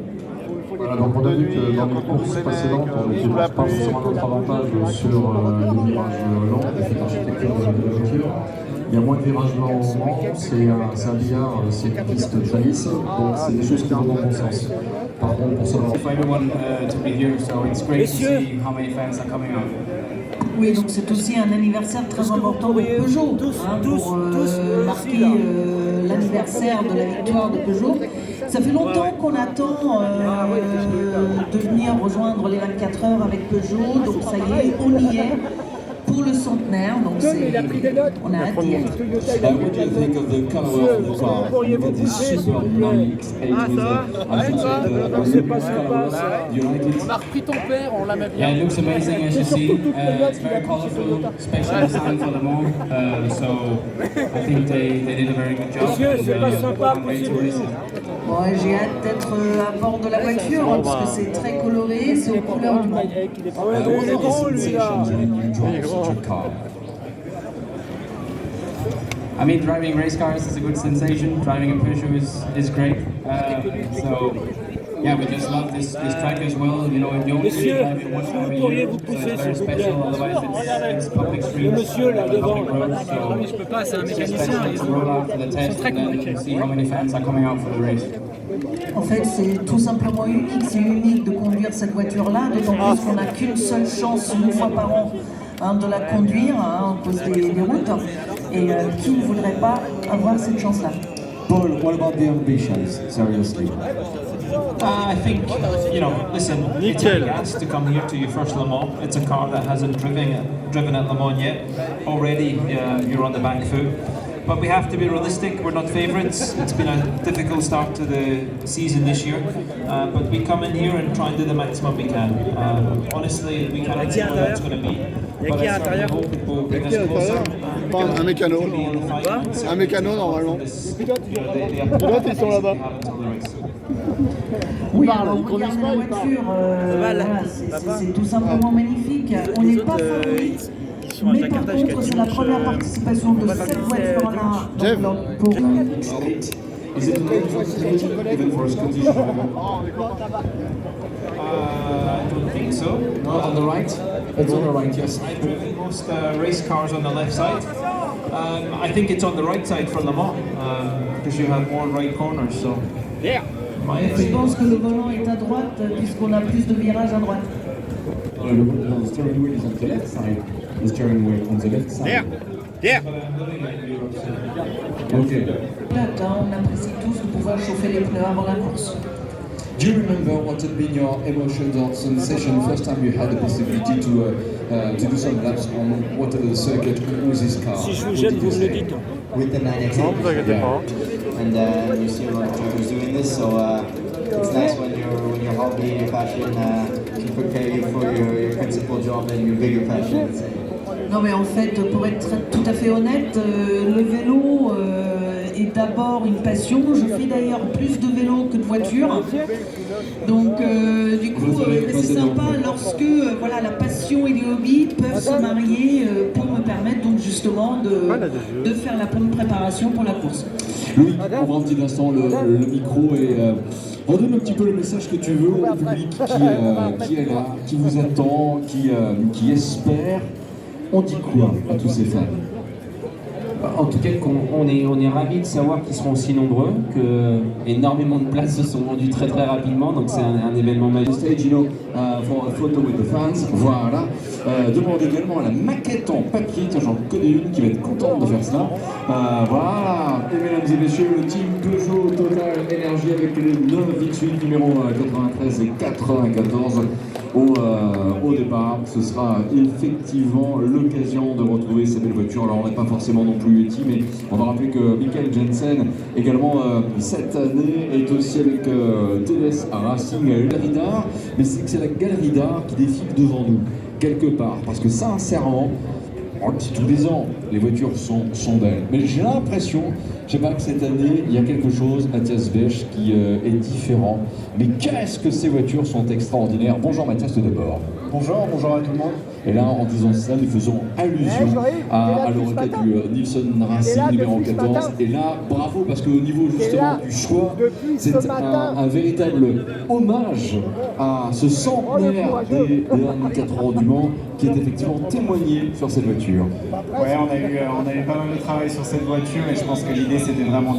Voilà, donc on a vu que dans les courses précédentes, on n'était pas forcément à notre avantage sur les virages longs et cette architecture de la voiture. Il y a moins de virages blancs au Mans, c'est un billard, c'est une piste très lisse, donc c'est des choses qui vont dans le bon sens. Par contre, pour savoir... Oui, donc c'est aussi un anniversaire très important pour Peugeot, pour marquer l'anniversaire de la victoire de Peugeot. Ça fait longtemps qu'on attend de venir rejoindre les 24 heures avec Peugeot, donc ça y est, on y est pour le 100. centenaire, donc on a hâte d'y être. What do you think of the color of the car? Look at this super long X8 with you like it? On a repris ton père, on l'a mis bien. Yeah, it looks amazing as you see. It's very colorful, especially designed for Le Mans. So I think they did a very good job. Bon, j'ai hâte d'être à bord de la voiture parce que c'est très coloré, c'est aux couleurs du Mans. I mean, driving race cars is a good sensation. Driving a Peugeot is great. So, yeah, we just love this track as well. You know, you only drive it one time a year, so it's very special. Otherwise, it's public streets, public roads. So, it's just special to roll out for the test and then see how many fans are coming out for the race. En fait, c'est tout simplement unique. C'est unique de conduire cette voiture-là, d'autant plus qu'on n'a qu'une seule chance, une fois par an, de la conduire à cause des routes. Et qui ne voudrait pas avoir cette chance-là? Paul, what about the ambitions, seriously? I think, you know, listen, it's a gas to come here to your first Le Mans. It's a car that hasn't driven at Le Mans yet. Already, you're on the back foot. But we have to be realistic, we're not favourites. It's been a difficult start to the season this year. But we come in here and try and do the maximum we can. Honestly, we cannot see what that's going to be. But I certainly hope it will bring us closer. Un mécano. Un mécano normalement. Les pilotes ils sont là-bas. Oui, alors regardez la voiture, voilà, c'est tout simplement magnifique. On n'est pas favori, mais par contre c'est la première participation de cette voiture-là pour Is it an advantage even for a Scottish driver? I don't think so. No, on the right? It's on the right, yes. I've driven most race cars on the left side. I think it's on the right side for Le Mans, because you have more right corners, so... Yeah. Je pense que le volant est à droite puisqu'on a plus de virages à droite. The steering wheel is on the left side. The steering wheel on the left side. Yeah. Okay. On apprécie tous de pouvoir chauffer les pneus avant la course. Do you remember what had been your emotions or sensation first time you had the possibility to do some laps on whatever the circuit with this car? Si je vous gêne, vous me le dites. With the 9X8. And you see a lot of drivers doing this, so it's nice when your hobby, your passion can prepare you for your principal job and your bigger passion. Non mais en fait, pour être tout à fait honnête, le vélo est d'abord une passion. Je fais d'ailleurs plus de vélo que de voiture. Donc du coup, c'est sympa lorsque voilà, la passion et le hobby peuvent se marier pour me permettre donc justement de faire la bonne préparation pour la course. Louis, on prend un petit instant le micro et redonne un petit peu le message que tu veux au public qui est là, qui vous attend, qui espère. On dit quoi à tous ces fans? En tout cas, on est ravis de savoir qu'ils seront aussi nombreux, que énormément de places se sont vendues très très rapidement, donc c'est un événement magique. Stage, you know, for a photo with the fans, voilà. Demande également à la maquette en papier, tiens, j'en connais une qui va être contente de faire ça. Voilà, et mesdames et messieurs, le team Peugeot Total Energy avec les 9 X8 numéro 93 et 94 au départ. Ce sera effectivement l'occasion de retrouver ces belles voitures. Alors on n'est pas forcément non plus Yeti, mais on va rappeler que Michael Jensen également cette année est aussi avec TS Racing Galerie d'Art, mais c'est que c'est la Galerie d'Art qui défile devant nous quelque part, parce que sincèrement, on le dit tous les ans, les voitures sont belles, mais j'ai l'impression, je sais pas, que cette année il y a quelque chose, Mathias Bech, qui est différent. Mais qu'est-ce que ces voitures sont extraordinaires. Bonjour Mathias tout d'abord. Bonjour à tout le monde. Et là, en disant ça, nous faisons allusion à l'Euroquette du Nielsen Racing numéro 14. Et là, bravo, parce qu'au niveau justement du choix, c'est un véritable hommage à ce centenaire des derniers 4 ans du Mans qui est effectivement témoigné sur cette voiture. Ouais, on a eu pas mal de travail sur cette voiture et je pense que l'idée c'était vraiment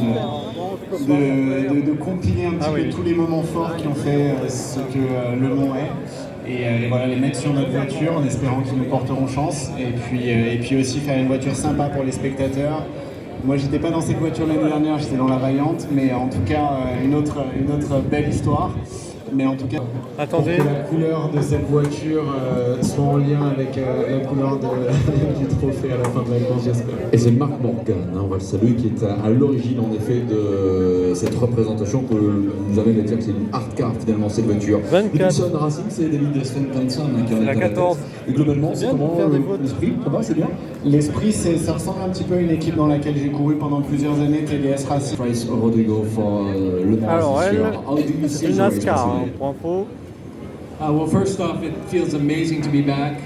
de compiler un petit peu tous les moments forts qui ont fait ce que Le Mans est. Et voilà, les mettre sur notre voiture en espérant qu'ils nous porteront chance et puis aussi faire une voiture sympa pour les spectateurs. Moi j'étais pas dans cette voiture l'année dernière, j'étais dans la Vaillante, mais en tout cas une autre belle histoire. mais en tout cas, attendez, pour que la couleur de cette voiture soit en lien avec la couleur du trophée à la fin de la course, j'espère. Et c'est Marc Morgan, hein, on va le saluer, qui est à l'origine en effet de cette représentation que nous amène à dire que c'est une hard car finalement cette voiture. 24. Wilson Racing, c'est David Svensson qui en est la à la 14. tête. Et globalement, c'est comment l'esprit? Ça va, c'est bien? L'esprit, ça ressemble un petit peu à une équipe dans laquelle j'ai couru pendant plusieurs années, TDS Racing. Price Rodrigo for Le Mans. Alors elle, c'est une NASCAR, hein, pour info. Well, first off, it feels amazing to be back.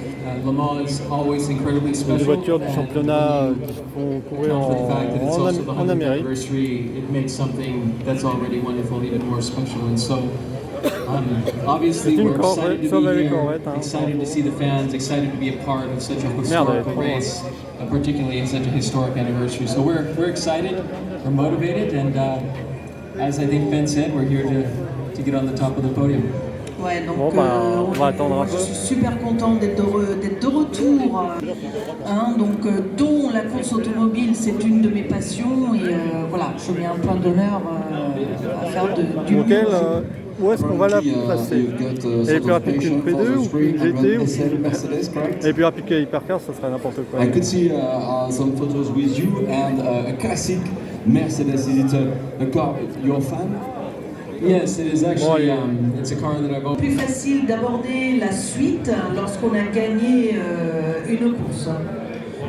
Le Mans is always incredibly special. Les voitures du championnat qui font courir en Amérique. It makes something that's already wonderful even more special. And so, obviously, we're excited to be here, excited to see the fans, excited to be a part of such a historical race, particularly in such a historic anniversary. So we're excited, we're motivated, and as I think Ben said, we're here to get on the top of the podium. Ouais, donc bon, on va attendre un peu. Je suis super contente d'être de retour, donc dont la course automobile, c'est une de mes passions et voilà, je mets un point d'honneur à faire du où est-ce qu'on va la placer? Elle est plus rapide qu'une P2 ou une GT Elle est plus rapide qu'une Hypercar, ça serait n'importe quoi. I could see some photos with you and a classic Mercedes. Is it a car you're a fan? Yes, it is actually. It's a car that I've owned. Plus facile d'aborder la suite lorsqu'on a gagné une course.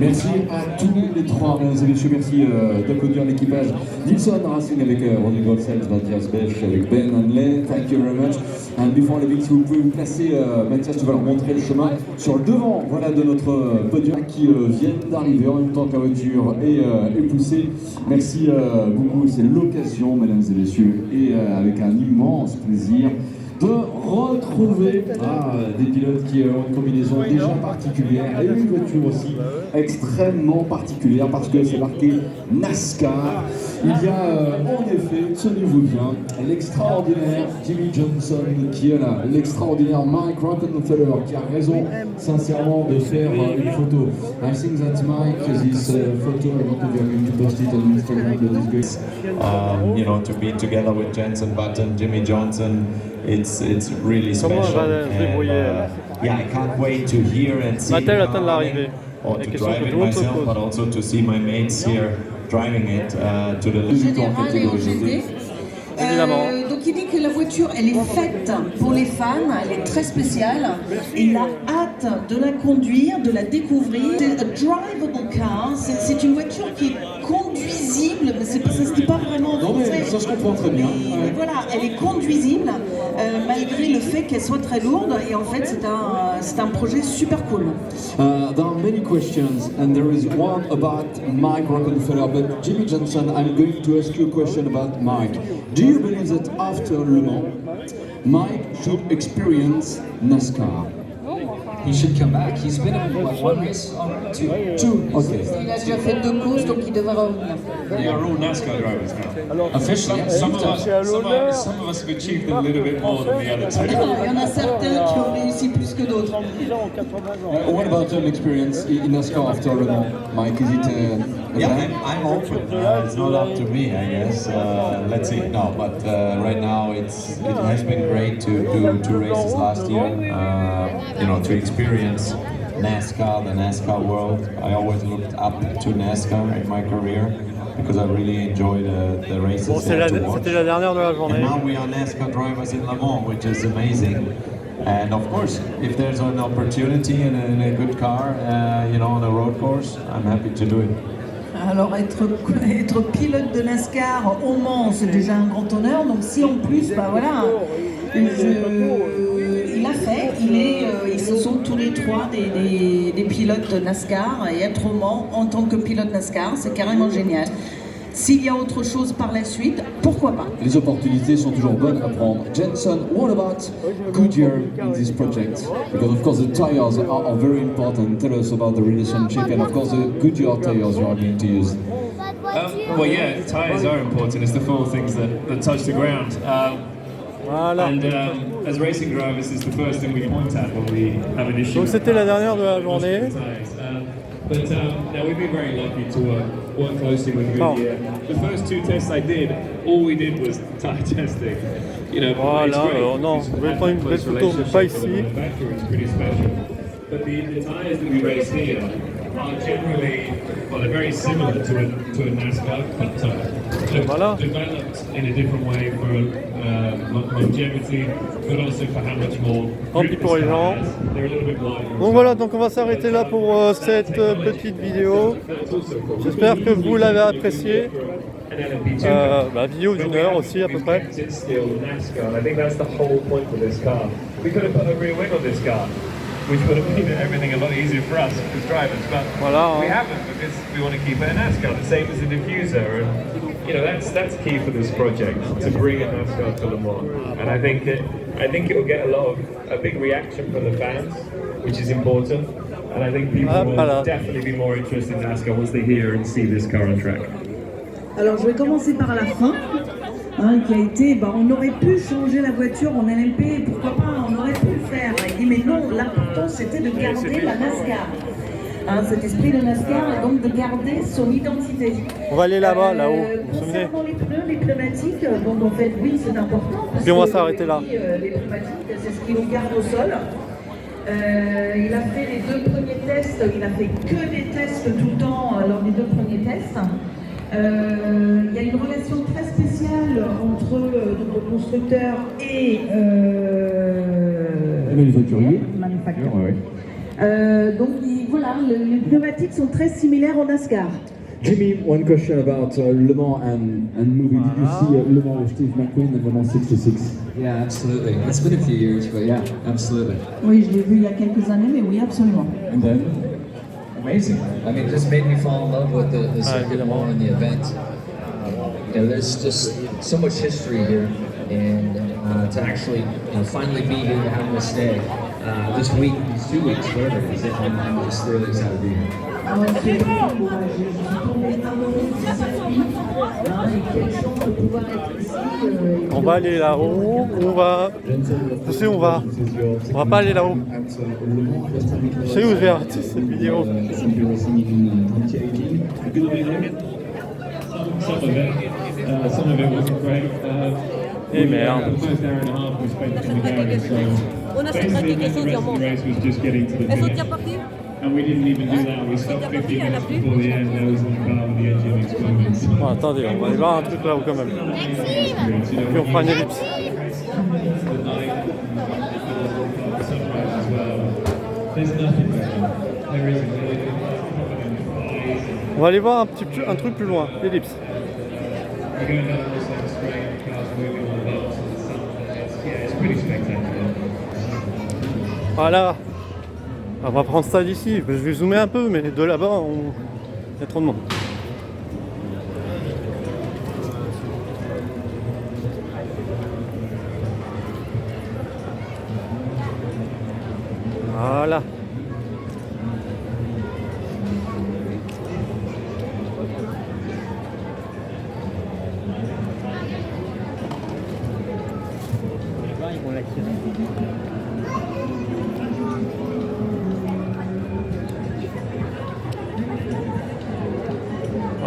Merci à tous les trois, mesdames et messieurs, merci d'applaudir l'équipage Nilsson Racing avec Rodrigo Sells, Mathias Bech, avec Ben Hanley. Thank you very much. And before leaving, si vous pouvez vous placer, Mathias, tu vas leur montrer le chemin sur le devant, voilà, de notre podium qui viennent d'arriver en même temps que la voiture est poussée. Merci beaucoup, c'est l'occasion, mesdames et messieurs, et avec un immense plaisir de retrouver des pilotes qui ont une combinaison déjà particulière et une voiture aussi extrêmement particulière parce que c'est marqué NASCAR. Il y a en effet, tenez-vous bien, l'extraordinaire Jimmie Johnson qui est là, l'extraordinaire Mike Rockenfeller qui a raison sincèrement de faire une photo. I think that Mike, this photo, I want to going to post it on Instagram, that is great. You know, to be together with Jenson Button, Jimmie Johnson, it's really special. And, yeah, I can't wait to hear and see or to drive it myself, but also to see my mates here driving it to the Général et en GT. Donc il dit que la voiture, elle est faite pour les fans, elle est très spéciale. Il a hâte de la conduire, de la découvrir. C'est un drivable car, c'est une voiture qui est conduisible, mais ça se dit pas vraiment en français. Non mais ça je comprends très bien. Voilà, elle est conduisible malgré le fait qu'elle soit très lourde et en fait c'est un projet super cool. There are many questions and there is one about Mike Rockenfeller, but Jimmie Johnson, I'm going to ask you a question about Mike. Do you believe that after Le Mans, Mike should experience NASCAR? He should come back. He's been in one race or two. Okay. Il a déjà fait 2 courses, donc il devrait revenir. We are all NASCAR drivers now. Officially, some of us have achieved a little bit more than the other two. Il y en a certains qui ont réussi plus que d'autres. What about your experience in NASCAR after Le Mans, Mike? Is it? Yeah, I'm open. It's not up to me, I guess. Let's see. No, but right now it has been great to do 2 races last year. You know, to experience NASCAR, the NASCAR world. I always looked up to NASCAR in my career because I really enjoy the races. Bon, c'était la dernière de la journée. And now we are NASCAR drivers in Le Mans, which is amazing. And of course, if there's an opportunity in a good car, you know, on a road course, I'm happy to do it. Alors être pilote de NASCAR au Mans, c'est déjà un grand honneur. Donc si en plus, bah voilà, il a fait, ils se sont tous les trois des pilotes de NASCAR et être au Mans en tant que pilote NASCAR, c'est carrément génial. S'il y a autre chose par la suite, pourquoi pas? Les opportunités sont toujours bonnes à prendre. Jenson, what about Goodyear in this project? Because of course the tires are very important. Tell us about the relationship and of course the Goodyear tires you are going to use. Well, yeah, tires are important. It's the 4 things that touch the ground. And as racing drivers, it's the first thing we point at when we have an issue. Donc c'était la dernière de la journée. But now we've been very lucky to work closely with Goodyear. The first 2 tests I did, all we did was tire testing. You know, voilà, alors non, vous pouvez prendre une belle photo, pas ici. But the tires that we race here are generally, well, they're very similar to a NASCAR cup tire. Developed in a different way for longevity, but also for how much more. Tant pis pour les gens. They're a little bit wider. Donc voilà, donc on va s'arrêter là pour cette petite vidéo. J'espère que vous l'avez appréciée. Vidéo d'1 heure aussi à peu près. I think that's the whole point of this car. We could have put a rear wing on this car, which would have made everything a lot easier for us as drivers, but we haven't because we want to keep it a NASCAR, the same as a diffuser, and you know that's key for this project, to bring a NASCAR to Le Mans, and I think it will get a big reaction from the fans, which is important, and I think people will definitely be more interested in NASCAR once they hear and see this car on track. Alors je vais commencer par la fin, qui a été, on aurait pu changer la voiture en LMP, pourquoi pas, on aurait pu le faire. Il dit mais non, l'important c'était de garder la NASCAR, cet esprit de NASCAR et donc de garder son identité. On va aller là-bas, là-haut, vous vous souvenez? Concernant les pneus, les pneumatiques, donc en fait oui c'est important. Puis on va s'arrêter là. Les pneumatiques, c'est ce qui nous garde au sol. Il a fait les 2 premiers tests, il a fait que des tests tout le temps lors des 2 premiers tests. Il y a une relation très spéciale entre le constructeur et le manufacturier. Donc voilà, les pneumatiques sont très similaires au NASCAR. Jimmy, one question about Le Mans and movie. Did you see Le Mans with Steve McQueen and Le Mans 66? Yeah, absolutely. It's been a few years, but yeah, absolutely. Oui, je l'ai vu il y a quelques années, mais oui, absolument. And then? Amazing. I mean, it just made me fall in love with the circuit more and the event. There's just so much history here, and to actually finally be here to have this day, this week, these 2 weeks, whatever it is, I'm just really excited to be here. On va aller là-haut, on va pas aller là-haut. Je sais où je vais arrêter cette vidéo. Some of it wasn't great. Et merde. On a basically the rest of the race was just getting to the finish. And we didn't even do that. We stopped 50 minutes before the end. I was in the car with the engine exploding. Bon, attendez, on va aller voir un truc là-haut quand même. Puis on fera une ellipse. On va aller voir un truc plus loin, l'ellipse. Voilà. On va prendre ça d'ici. Je vais zoomer un peu, mais de là-bas, il y a trop de monde. Voilà.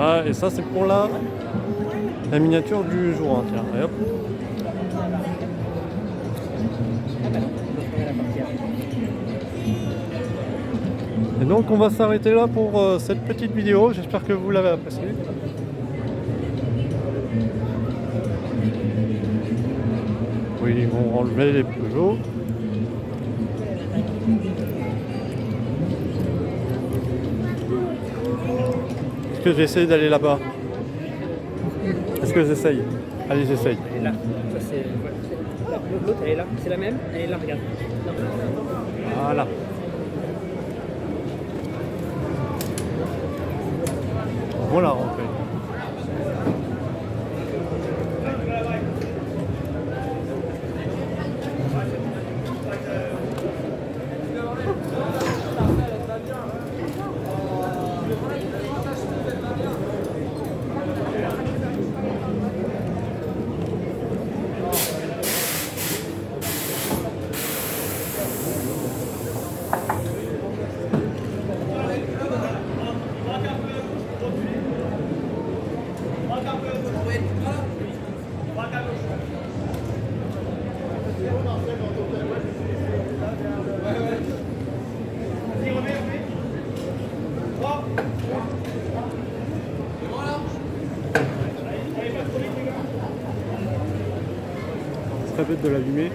Ah, et ça c'est pour la miniature du jour 1, tiens, et hop. Et donc on va s'arrêter là pour cette petite vidéo, j'espère que vous l'avez appréciée. Oui, ils vont enlever les Peugeot. Est-ce que j'essaye d'aller là-bas? Est-ce que j'essaye? Allez, j'essaye. Elle est là. Ça, c'est... L'autre, elle est là. C'est la même. Elle est là, regarde. Voilà. Voilà, rentrée. très bête de l'allumer.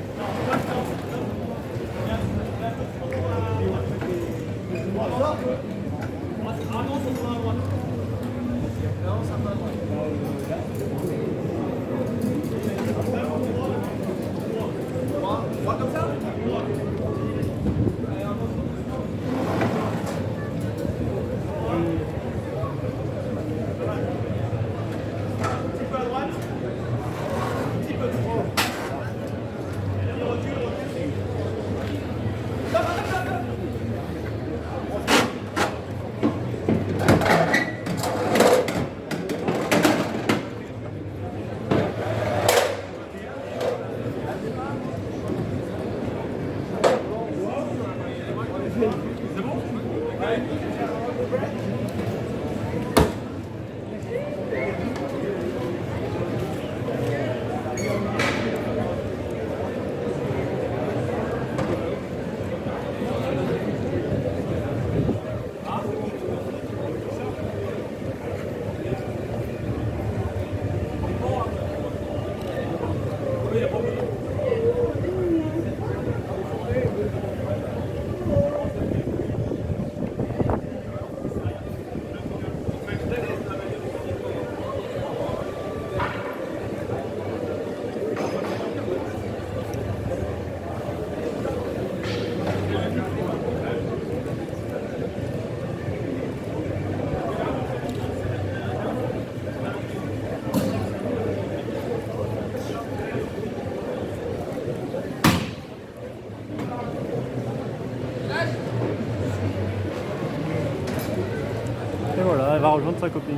Et voilà, elle va rejoindre sa copine.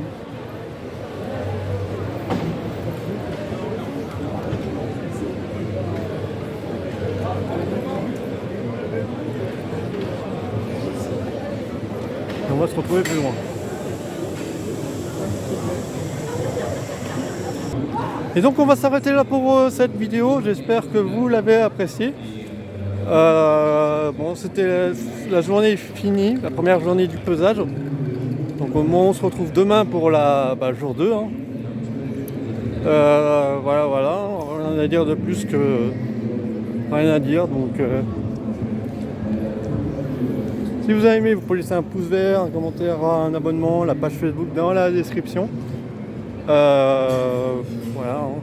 Et on va se retrouver plus loin. Et donc on va s'arrêter là pour cette vidéo, j'espère que vous l'avez appréciée. Bon, c'était la journée finie, la première journée du pesage. Donc on se retrouve demain pour la jour 2. Hein. Voilà, rien à dire de plus que rien à dire. Donc si vous avez aimé, vous pouvez laisser un pouce vert, un commentaire, un abonnement, la page Facebook dans la description. Voilà. Hein.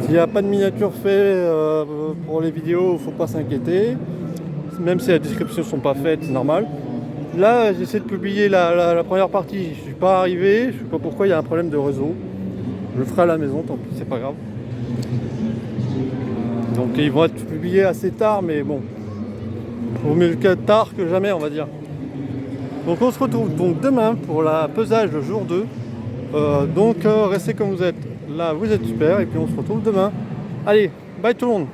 S'il n'y a pas de miniature fait pour les vidéos, il ne faut pas s'inquiéter. Même si les descriptions ne sont pas faites, c'est normal. Là, j'essaie de publier la première partie. Je ne suis pas arrivé, je ne sais pas pourquoi, il y a un problème de réseau. Je le ferai à la maison, tant pis, c'est pas grave. Donc ils vont être publiés assez tard, mais bon. Vaut mieux tard que jamais, on va dire. Donc on se retrouve donc demain pour la pesage de jour 2. Donc restez comme vous êtes. Là, vous êtes super, et puis on se retrouve demain. Allez, bye tout le monde.